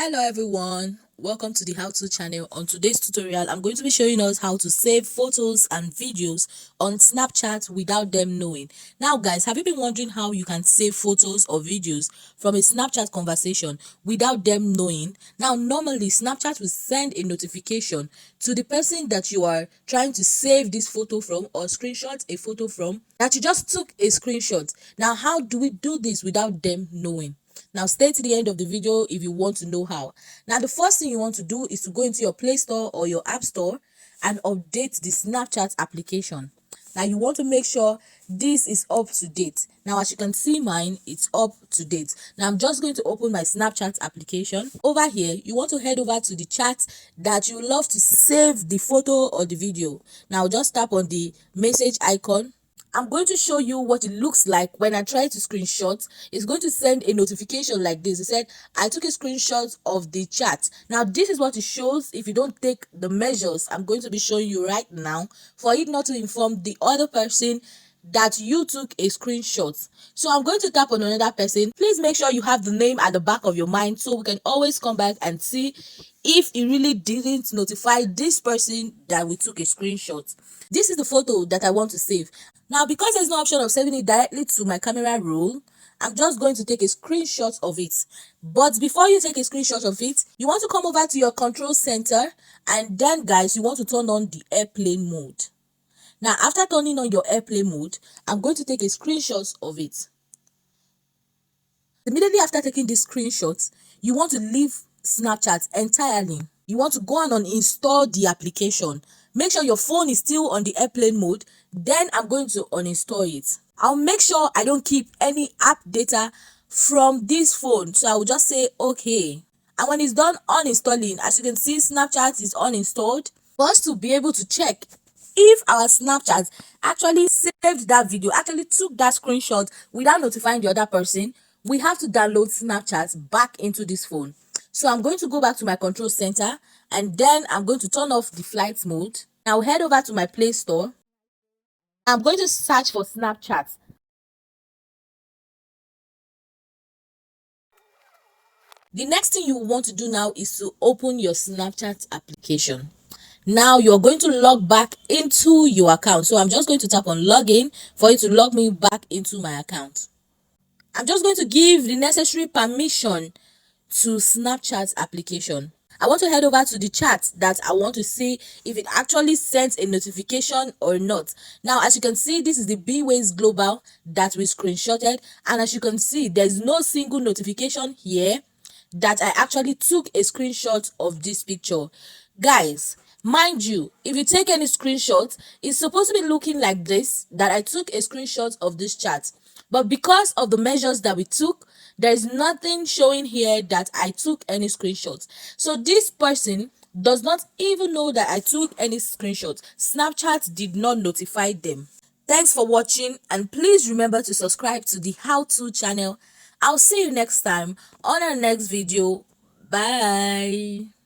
Hello everyone, welcome to the How To channel. On today's tutorial, I'm going to be showing us how to save photos and videos on Snapchat without them knowing. Now guys, have you been wondering how you can save photos or videos from a Snapchat conversation without them knowing? Now normally Snapchat will send a notification to the person that you are trying to save this photo from or screenshot a photo from that you just took a screenshot. Now how do we do this without them knowing? Now stay to the end of the video if you want to know how. Now the first thing you want to do is to go into your Play Store or your App Store and update the Snapchat application. Now you want to make sure this is up to date. Now as you can see mine, it's up to date. Now I'm just going to open my Snapchat application. Over here, you want to head over to the chat that you love to save the photo or the video. Now just tap on the message icon. I'm going to show you what it looks like when I try to screenshot. It's going to send a notification like this. It said, I took a screenshot of the chat. Now, this is what it shows if you don't take the measures I'm going to be showing you right now for it not to inform the other person that you took a screenshot. So I'm going to tap on another person. Please make sure you have the name at the back of your mind so we can always come back and see if it really didn't notify this person that we took a screenshot. This is the photo that I want to save. Now, because there's no option of saving it directly to my camera roll, I'm just going to take a screenshot of it. But before you take a screenshot of it, you want to come over to your control center, and then guys, you want to turn on the airplane mode. Now, after turning on your airplane mode, I'm going to take a screenshot of it. Immediately after taking this screenshot, you want to leave Snapchat entirely. You want to go on and uninstall the application. Make sure your phone is still on the airplane mode. Then I'm going to uninstall it. I'll make sure I don't keep any app data from this phone. So I will just say okay. And when it's done uninstalling, as you can see, Snapchat is uninstalled. For us to be able to check if our Snapchat actually saved that video, actually took that screenshot without notifying the other person, we have to download Snapchat back into this phone. So I'm going to go back to my control center, and then I'm going to turn off the flight mode. I'll head over to my Play Store. I'm going to search for Snapchat. The next thing you want to do now is to open your Snapchat application. Now you're going to log back into your account. So I'm just going to tap on login for it to log me back into my account. I'm just going to give the necessary permission to Snapchat application. I want to head over to the chat that I want to see if it actually sent a notification or not. Now, as you can see, this is the Bways Global that we screenshotted. And as you can see, there's no single notification here that I actually took a screenshot of this picture. Guys, mind you, if you take any screenshot, it's supposed to be looking like this, that I took a screenshot of this chat. But because of the measures that we took, there is nothing showing here that I took any screenshots. So this person does not even know that I took any screenshots. Snapchat did not notify them. Thanks for watching, and please remember to subscribe to the How To channel. I'll see you next time on our next video. Bye.